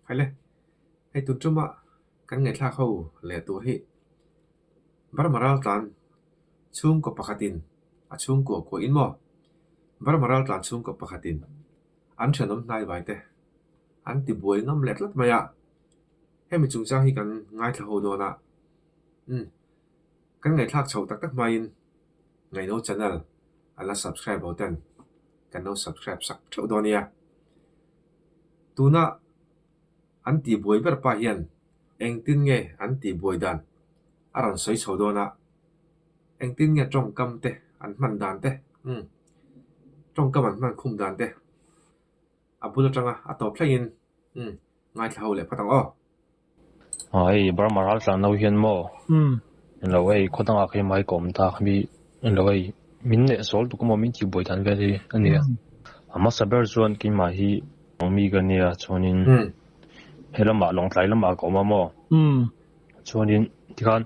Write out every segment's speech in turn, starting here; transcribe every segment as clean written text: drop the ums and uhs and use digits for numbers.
phải lên hay tụt chung ạ kan ngai thla kho le tur hi barmaral tan chung ko pakhatin a chung ko in mo barmaral tan chung ko pakhatin an thanom nai vai te an ti buai ngam let lat maya hemi chung chang hi kan ngai thla ho do na kan ngai thlak chho tak tak mai in ngai no channel ala subscribe button kan no subscribe sak thau do nia tuna an ti buai ber pa hian eng tin nge an ti buai dan aran soi chho do na eng tin nge trong kam te an man dan te trong kam an man khum dan te abula tanga atop thlain ngai thlau le phatang o ai barmaral sa no hian mo lo ei khotanga khi mai kom ta khmi lo ei min ne sol tu ko min ti boi dan ve ri ania ama saber zon ki ma hi mi ga nia chonin helama long tlai lama ko ma mo chonin tikhan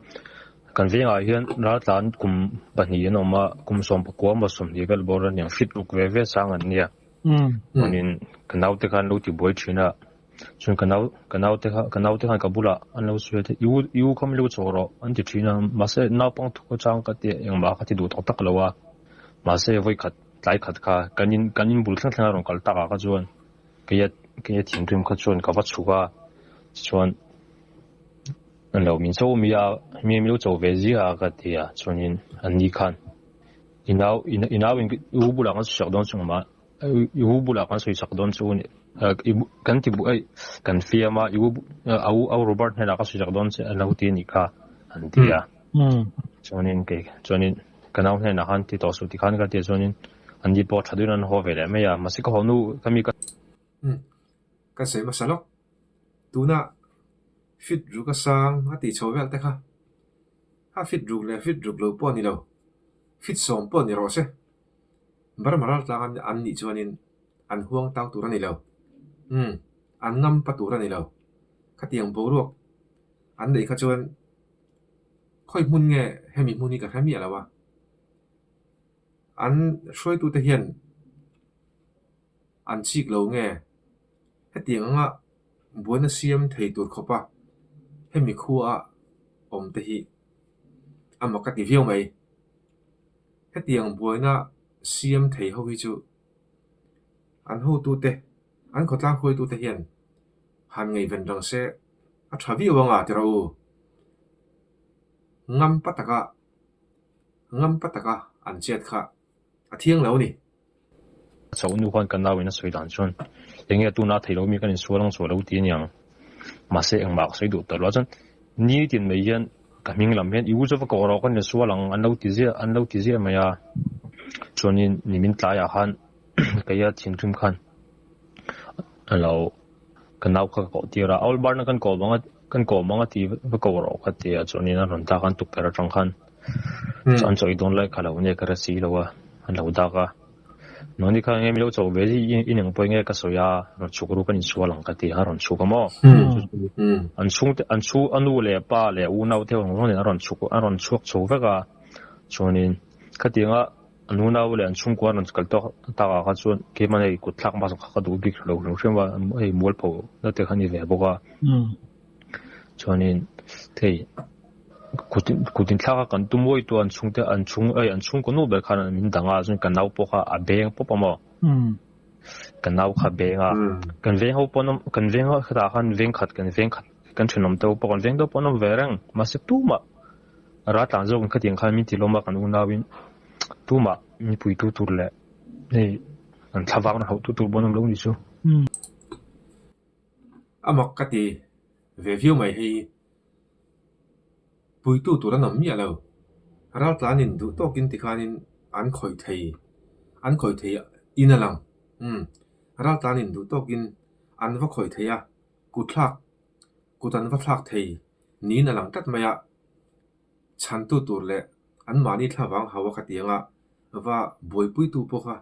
kan ve nga hian ra tlan kum bani no ma kum som ko ma som ni vel bor an yang fit uk ve ve sang an nia chonin kanau te khan lo ti boi thina chun kanau te khan kabula an lo suya te yu kam lo choro an ti thina ma se na pang thu chang ka te yang ma ka ti du tak lawa ma se voi khat tlai khat kha kanin bul thlang thlang rong kal ta ka chuan ke thing rim kha chuan ka wa chuga chuan an lo min so mi lo cho ve ji a ka ti a chuanin an ni khan inau in u bula nga sak don chung ma u bula kan soi sak don chu kan ti bu ai kan fia ma au robert hena ka soi sak don che an lo ti ni kha an ti a chuanin kanau hena han ti to su ti khan ka ti chuanin an di po thadun an ho ve le me ya masik ho nu kami ka ka sei ma salok tuna fit ru ka sang ati chowel te kha ha fit ru lo po ni lo fit som po ni ro se barmaral tlang an ni chuanin an huang tau tur ani lo an ngam pa tur ani lo khatiang bo ruak an dei kha chuan khoi mun nge hemi muni ka hemi alawa an shroi tu te hian an chik lo nge hetiang anga buana siam thei tur khopa hemi khuwa om te hi amaka ti viau mai hetiang buana siam thei ho hi chu an ho tu te an khotlang khoi tu te hian han ngei ven rang se a thavi wanga te ro ngam pataka an chet kha a thiang lo ni chau nu khan kan naw in soi dan chuan enge tu na thailo mi kan in sualang so lo ti nyang ma se eng mak soi du ta lo chan ni tin mei yan ka ming lam hen iu zo ko ro kan ne sualang an lo ti zia maya chuanin ni min tla ya han ka ya thin tum khan alo kan naw ka ko ti ra aul bar na kan ko manga ti ko ro ka ti a chuanin an ron ta kan tu per tang khan chan choi don lai khala une ka ra si lo wa an lo da ka noni ka nge mi lo chaw ve ji ineng poi nge ka soya ro chukru kan sualang ka ti haron chukamo an chu anu le pa le u nau te ong ron aron chuk chu veka chonin khatinga anu nau le an chung ko an kal to ta ka chuan ke manei ku thlak ma ka du bik lo hrema ei mol pho na te khani ve boka chonin thei kutin thlaka kan tumoi to an chung ko no ber khan min danga chun kan nau po kha a beng po pamo kan nau kha benga kan veng ho ponom kan veng ho khata khan veng khat kan thinom to po kan veng do ponom verang masik tuma ra tang zo kan khating khan min tiloma kan unawin tuma mi pui tu turle nei an thlawak na ho tu tur bonom lo ni chu amak kati ve view mai hi pui tu tur an mi alo ral tlanin du to kin tikhanin an khoi thei inalang ral tlanin du to kin an va khoi theya ku tan va thlak thei ni na lang tat maya chan tu tur le an mani thlawang hawa khatianga wa boi pui tu po kha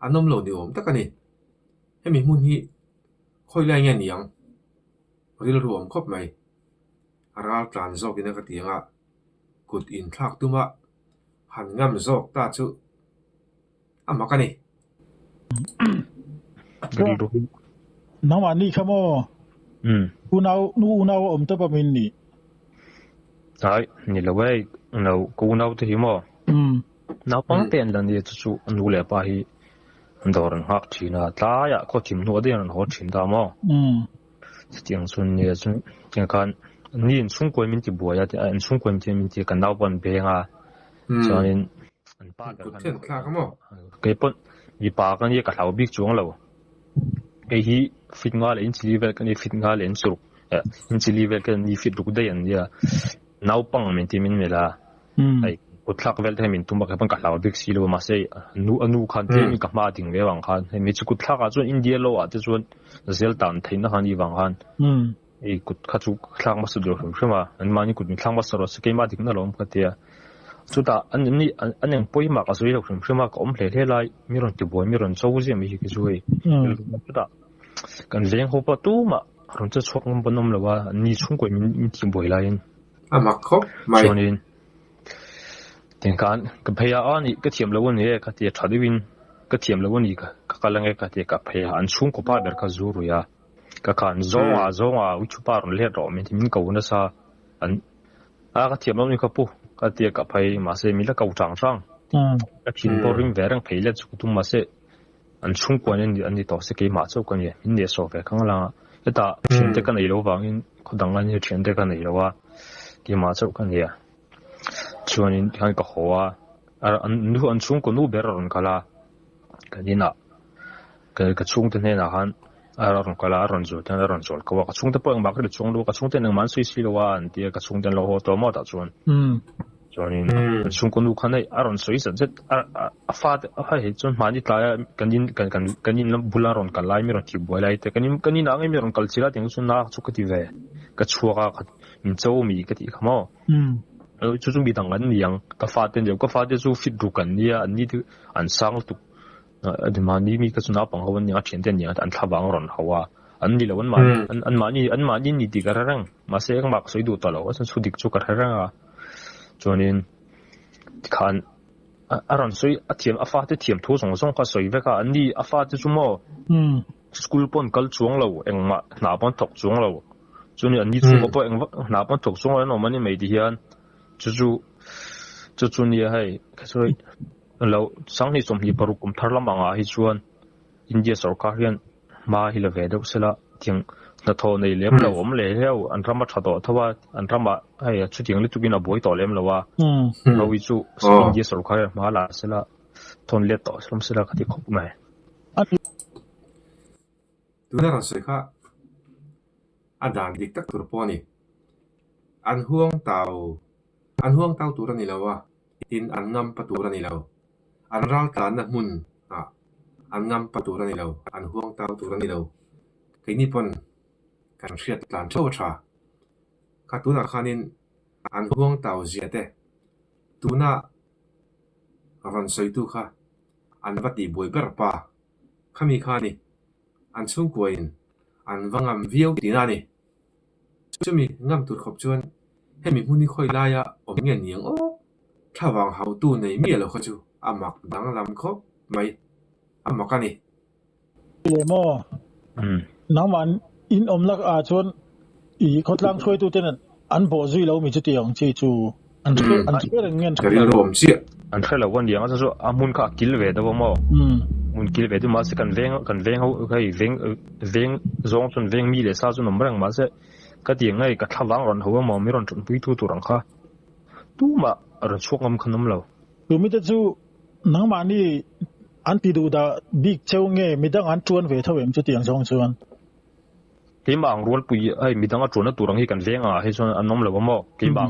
anom lo ni om takani hemi mun hi khoi lai nge niang ril ruam khop mai ral tlan zok ina khatianga kut in thlak tuma han ngam zok ta chu amakani nang mani khamo unau om ta pamin ni ai ni lo wei no ku nau te hi mo na pang ten dan ni chu nu le pa hi ndoran hak thina ta ya ko tim no de an ho thin da mo tiang sun ni chu tiang kan ni in chung ko min ti bo ya ti an chung ko min ti kan nau ban be nga chuanin an pa Cụt thiên khá không ạ? cái bọn vì bà cái này cả thảo biết chuông lâu cái hi fit nga lên chỉ về cái này fit nga lên sụp chỉ về cái này fit được đây anh ya nấu bằng mình thì mình là ai cột thắc về thì mình tung bạc cái bằng cả thảo biết xí lâu mà say nu khăn thì mình cả mà tiếng về vàng khăn thì mình chỉ cột thắc à cho India lâu à cho Israel tàn thấy nó khăn đi vàng khăn ai cột khát chú thắc mà sụp được không mà anh mà như cột thắc mà sụp rồi cái mà tiếng nó lâu cái gì chúng ta anh em bôi mặt ở dưới đâu không mà có thể thế lại mi run tiêu bôi mi run sâu gì mi cái chuối chúng ta cần lên hộp tu mà run cho chọc ngâm bún nôm là wa ni chung quay mi tiêu bôi lại À mặc khóc mày. cho nên tiếng can cái bây giờ anh cái tiệm là vấn đề cái tiệm thay vì cái tiệm là vấn đề cái lang cái tiệm cái bây giờ anh chung có bao nhiêu cái zuru rồi à cái can zong à uchu par lên rồi mình cầu nó sa anh cái tiệm là cái pu cái tiệm cái bây mà sẽ mình là cầu trang sang cái thiên bầu ring về rằng bây giờ chúng tôi mà sẽ anh chung quan nên anh đi tổ sẽ cái mà cho quan nên mình để so về cái là cái ta chuyện cái này lâu vàng có đăng anh như chuyện cái này lâu à cái mà cho cái này cho nên cái hoa anh chung có nụ bể rồi cái là cái gì nè cái chung thế này là hắn rồi cái là rồi rồi cái cái chung thế bao nhiêu cái chung đâu cái chung thế năng man suy suy lâu anh thì cái chung thế lâu ho to mà đã chuan cho nên chung có nụ cái này rồi suy sẽ rất phát hay chuan mà đi lại cái nhìn làm bula rồi cái lại mi rồi chịu bôi lại thế cái nhìn nào mi rồi cái chỉ là tiếng chuan na chúc cái về cái chua cái mình châu mi cái gì không chú chuẩn bị đăng anh liang cái phát tiền cái phát tiền chú fit đủ cần đi anh đi thứ anh sang tu thì mà đi mi cái chú nào bằng hậu anh tiền tiền anh anh thà bằng rồi hậu anh đi là anh mà đi đi cái răng mà sẽ cái mặc sấy đủ tao anh chú đi chú cái răng cho nên看rồi sấy tiệm phát tiệm thu song cái sấy vậy cả anh đi phát chú mò school pon cái chuông lâu anh mà nạp pon thọc chuông lâu cho nên anh đi chú có pon anh nạp pon thọc chuông lâu nó mà đi mấy đi hiện chúนี่ให้คือเราสังนิสมหิบรุกุมทารมังอาฮิชวนอินเดียสรการยันมาฮิลเวดเสละทิ้งนัทโทในเลี้ยมเราอมเลี้ยวอันรำมาชัดต่อทว่าอันรำมาให้ชุดทิ้งลิตุกินาบอยต่อเลี้ยมเราว่าเราวิจูอินเดียสรการยันมาลาเสละทนเลี้ยต่อสมเสละคดีขบไหมดูน่ารักสิค่ะอาจารย์ดิกตักตัวปอนี่อันห่วงเต่าตัวนี้แล้วว่าอินอันงำประตูนี้แล้วอันรักการนักมุนอันงำประตูนี้แล้วอันห่วงเต่าตัวนี้แล้วที่นี่ปนการเสียดการโชว์ชาข้าตัวนักขานินอันห่วงเต่าเสียเตตัวน่ะรันใส่ตัวข้าอันวัดดีบวยเปิดป่าข้ามีขานี่อันชุ่มกวยอันวังงำวิวตีน่านี่จะมีงำตัวขบชวนให้มีผู้นี้ค่อยไล่อมเงี้ยเนียงโอ้ถ้าวางเฮาตู้ในเมียแล้วเขาจูอามักดังลำคบไม่อามักกันนี่เลยมั้น้ำมันอินอมลักอาชวนอีเขาตั้งช่วยตู้เต้นอันบ่จุยเรามีจุดเดียวที่จูอันช่วยเงี้ยจะเรียนรู้ผมเสียอันแค่เราวันเดียวก็จะ说อามุนข้ากิลเวดว่ามั้งมุนกิลเวดมาสิกันเวงเขาเคยเวงจงจนเวงมีเลยซาจนน้ำมันมาสิก็เดียงไงก็ท้าวางรอนหัวมองไม่รอนจนปุยตัวรังค่ะตู้มาอะไรช่วงขนมเราคือมิตรจูน้ำมันนี่อันที่ดูดาบิ๊กเจ้าเงี้ยมิตรอันชวนเวทเวมจุดเดียงชงชวนกี่บางรัวปุยไอ้มิตรอันชวนตัวรังให้กันเวงให้ชวนอันน้ำเราว่ามั้งกี่บาง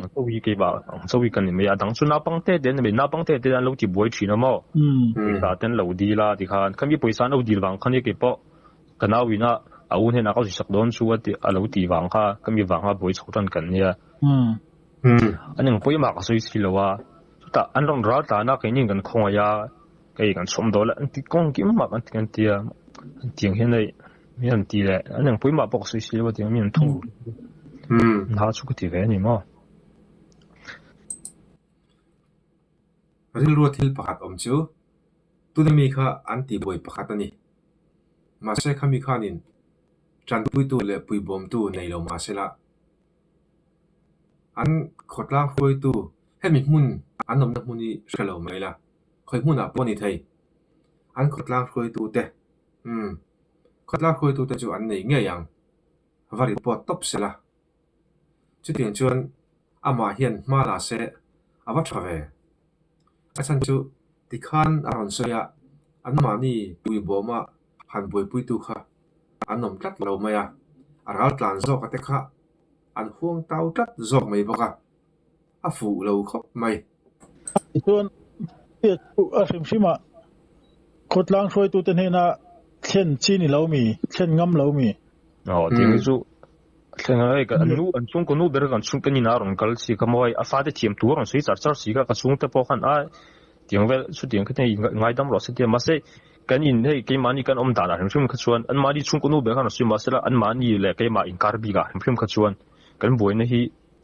สวีกันนี่ไม่อยากตั้งชวนน้าปังเตเดนไม่น้าปังเตเดนเราจีบวยชีนะมั้งแต่เดนเราดีละที่ขันขันมีปุยสานเราดีบางขันยี่กี่ปอกันเอาวินะเอาเนี่ยนักเอาสิสักโดนชัวที่เราตีวางค่ะก็มีวางค่ะบ่อยชกกันกันเนี่ยอันนึงบ่อยมากก็สุดที่เราว่าแต่อันนั้นเราแต่นักเงินกันคงอยากไอ้กันสมดุลอันที่กงกิมมากอันที่กันที่ที่เห็นเลยมีอันที่เลยอันนึงบ่อยมากก็สุดที่ว่าที่มีอันทุ่งน่าชุกที่เว้ยนี่มั้งอันที่รู้ที่ประกาศอมชูตัวนี้มีค่ะอันที่บ่อยประกาศนี่มาใช้คำมีข้านิน จันปุยตัวเลยปุยบอมตัวในเรามาเสละอันขดลากคุยตัวให้มีมุ่นอันนมนักมุ่นนี่เฉลาไหมล่ะคอยมุ่นอ่ะป้อนนี่ไทยอันขดลากคุยตัวเตะขดลากคุยตัวเตะจูอันไหนเงี้ยยังวาริปอตบเสละจุดเดียนชวนอามาเฮียนมาลาเสอาวัดทเวอาฉันจูติขันอารอนเสียอันมานี่ปุยบอมาหันปุยปุยตัวค่ะอันนมจัดเราไหมอ่ะอารัลตลานโซกเตะค่ะอันห่วงเต้าจัดโซกไหมบอกอ่ะอาฟูเราครบไหมส่วนเดี๋ยวสิมชิมาคนล้างช่วยตัวเต็นให้นะเช่นชีนี่เรามีเช่นงำเรามีอ๋อที่นี่จูเช่นอะไรกันอันช่วงก็นู้เบอร์กันช่วงกันนี่นารงกัลสิก็มวยอาฟาเทียมตัวรอนสุยจัดจัดสิก็ช่วงเตะพอขันเดี๋ยวเวลสุดเดียงก็ได้ง่ายดำรอสิเดียมาเสกันอินให้เกมานี่กันดานะช่วงขชวนอันมานี่ช่วงก็นู้เบอร์กันสุยมาเสละอันมานี่แหละเกมาอินคาร์บิกาช่วงขชวนกันบวยนี่เ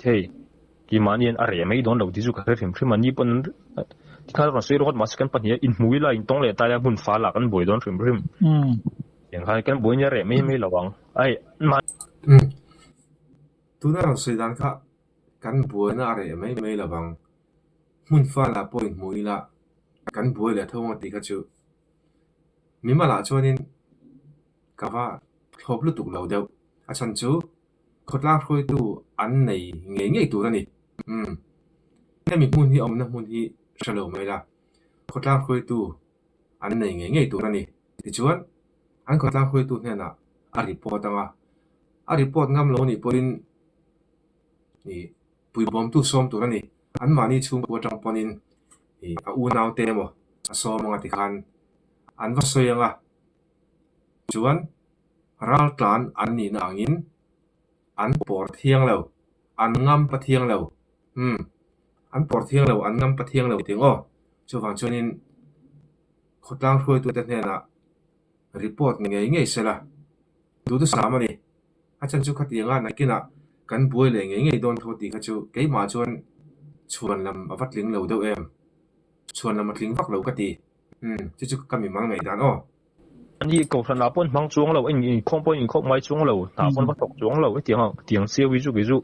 ฮ้ยเกมานี่อะไรไม่โดนเราที่สุดก็เรื่องช่วงมันนี่ปนที่ข้ารอนสุยรอดมาสกันปนเนี่ยอินมุยละอินตรงเลยตายแล้วบุญฟ้าละกันบวยโดนช่วงอย่างใครกันบวยเนี่ยไม่ระวังไอ้มาตัวนั้นสุดดันค่ะกันบวยน่าอะไรไม่ระวังมุ่งฟ้าละปอยมุยละกันบวยเลยทั้งหมดที่ก็จูมีมาละชวนนี้ก็ว่าครบลุตุกเราเดียวอาฉันจูคนลากคุยตัวอันไหนเงี้ยตัวนั่นนี่ให้มีมุ่งที่อมนะมุ่งที่เฉลิมไหมล่ะคนลากคุยตัวอันไหนเงี้ยตัวนั่นนี่ที่ชวนอันคนลากคุยตัวเนี่ยนะอาริปอตังอาริปอดงามโลนี่ปอยนี่ปุยบอมตัวซ้อมตัวนั่นนี่อันมานี่ชุ่มปวดจังปนินอาอูนาวเตมอาซ้อมงาติคันอันว่าสวยยังจวนรัลตันอันนี้นางอินอันปอดเทียงแล้วอันงามปะเทียงแล้วอันปอดเทียงแล้วอันงามปะเทียงแล้วถึงจูฟังชนินขดล่างช่วยตัวเต็นน่ะรีพอร์ตไงเสร็จละดูตัวสามันนี่อาจารย์จูขัดยังนักกินกันบวยเลยไงโดนโทษตีเขาจูเกี่ยมาชวนลำวัดลิงเหลาเดียวชวนลำวัดลิงวักเหลาก็ตีจู่ๆก็มีมังไงด้านอันนี้ก็ขนาดปนมังจวงเราไอ้คงปนคงไม่จวงเราหนาปนวัดตกจวงเราไอ้เตียงเสียวิจุ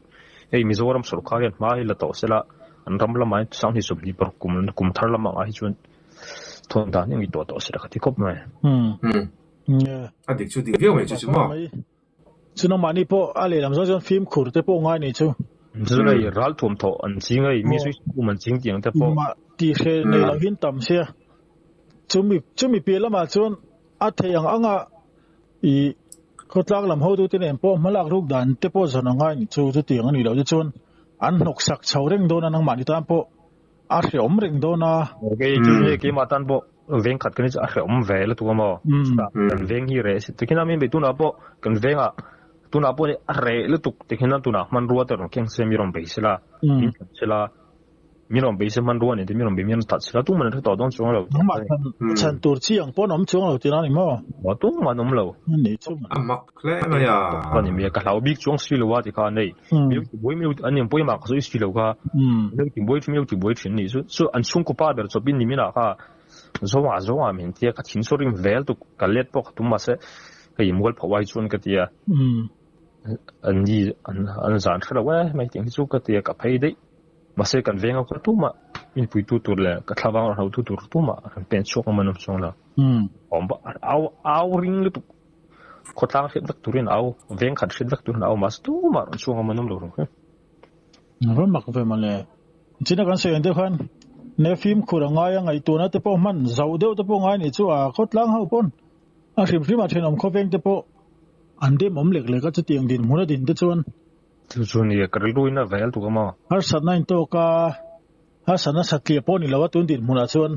ไอ้มิโซรัมสุรคาเรียนมาให้ละต่อเสร็จละอันรำละไม่สร้างที่สุดที่ปรกุมทาร์ละมั่งไอ้ชวนทนดานยังมีตัวต่อเสร็จละที่ครบไหมเนี่ยอันเด็กชุดเดียวไม่จู่ๆมั้งซึ่งน้องมานี่พออะไรลำซ้อนฟิล์มขูดแต่พอง่ายนี่จู่ซึ่งไอ้รัลทุ่มโตอันจริงไอ้มีสุดมันจริงเตียงแต่พอมาที่เช่นในเราหินต่ำเสียจู่มีเปลี่ยนละมาชวนอัฐยังอ่างอีคนลากลำเขาดูที่เนี่ยพอมาลากลูกดันแต่พอสนองง่ายนี่จู่เตียงอันนี้เราจะชวนอันหกสักชาวเร่งโดนนังมานี่ตามพออาเสียมเร่งโดนนะโอเคจู่เนี่ยเกี่ยมาตันพอเวงขัดกันนี่จะอาเสียมเวลตัวมั้งกันเวงฮีเรสแต่ที่นั่นมีตัวนับพอกันเวงตัวนับพอเนี่ยอะไรแล้วตุกแต่ที่นั่นตัวนับมันรัวแต่เราแข่งเซมิรอนเบสละเสละมีรอนเบสมันรัวเนี่ยแต่มีรอนเบสมันตัดเสละตัวมันถ้าต่อต้องช่วงเราฉันตัวชี้อย่างป้อนน้ำช่วงเราที่นั่นนี่มั้งว่าตัวมันน้ำเรานี่ช่วงมักเล่นเลยตอนนี้มีกับเราบิ๊กช่วงสกิลว่าที่เขาเนี่ยมีบวยมีอันนี้บวยมากสุดสกิลว่ามีบวยมีบวยชิ้นนี่ส่วนอันช่วงกูป้าเดี๋ยวจะเป็นนี่มีนะค่ะzoa min tia ka thin sorim vel tu kalet pok tu ma se ka imol phawai chun ka tia an ni an zan khra wa mai ting chu ka tia ka phei dei ma se kan venga ko tu ma in pui tu tur le ka thlawang hau tu tur tu ma kan pen chok ma nam chong la om ba au ring lu tu ko tlang hit dak turin au veng khat hit dak turin au mas tu ma chong ma nam lo ro ro mak ve ma le china kan se ende khan ne film khura ngai ngai tu na te po man zau deu te po ngai ni chu a khot lang hau pon a sim sim a thenom kho veng te po an de mom lek le ka chu tiang din muna din te chuan ni ka ru ina vel tu ka ma har san nai to ka ha sana satli po ni lawa tun din muna chuan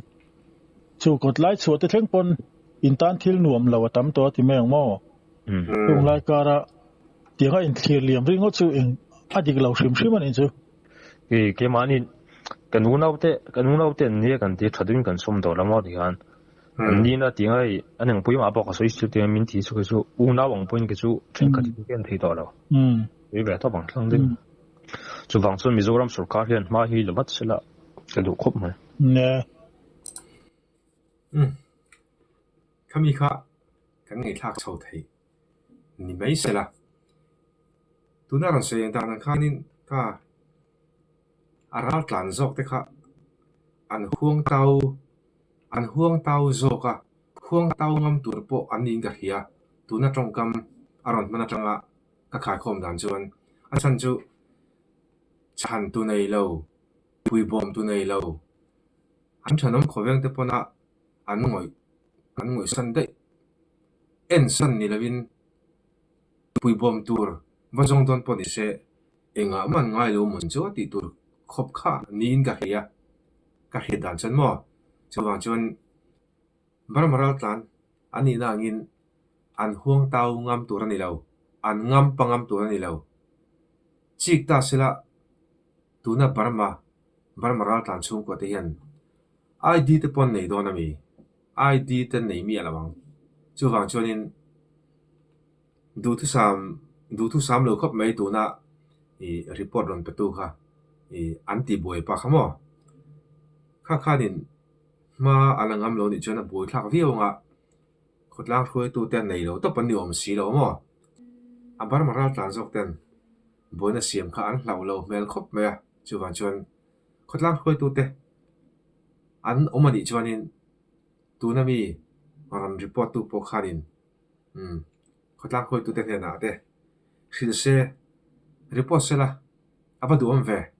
chu kot lai chu te thleng pon in tan thil nuam lawa tam to ti meng mo tung lai kara tianga in thlir liam ringo chu eng adik lo sim sim an chu ke mani kan unaute ni kan ti thadin kan som do lama di han ni na ti ngai aneng pui ma ba ka soi chu te min ti chu una wang point ke chu thren ka ti ken thei do lo we ba to bang thlang din chu wang chun mizoram sarkar hian ma hi lamat sela ka du khop ma ne khami kha kan ngai thak chho thei ni mai se la tuna ran se yang dan khanin ka aral tlan zok te kha an huang tau zoka huang tau ngam tur po an ning ka hia tuna tongkam aron mana tanga ka khai khom dan chuan a chan chu chan tu nei lo pui bom tu nei lo an thanom khoweng te pona an ngoi san de en san ni lovin pui bom tur vazong don poni se enga man ngai lo mun chu ti tur khop kha nin ka hia ka he dan chan mo chuwang chuan barmaral tlan ani na ngin an huang tau ngam tur ani lo an ngam pangam tur ani lo chik ta sila tuna barmaral tlan chung ko te hian ID te pon nei don ami ID te nei mi alawang chuwang chuanin du thu sam lo khop mai tuna i report ron petu kha i anti boy pa khamo khanin ma alangam lo ni chona boy thak viawanga khotlang khoi tu ten nei lo to pan ni om si lo mo abar maral tlan zok ten boina siam kha an hlau lo mel khop me chuwang chuan khotlang khoi tu te an omani chuanin tuna mi ran report tu po khanin khotlang khoi tu te na te khil se report se la aba du om ve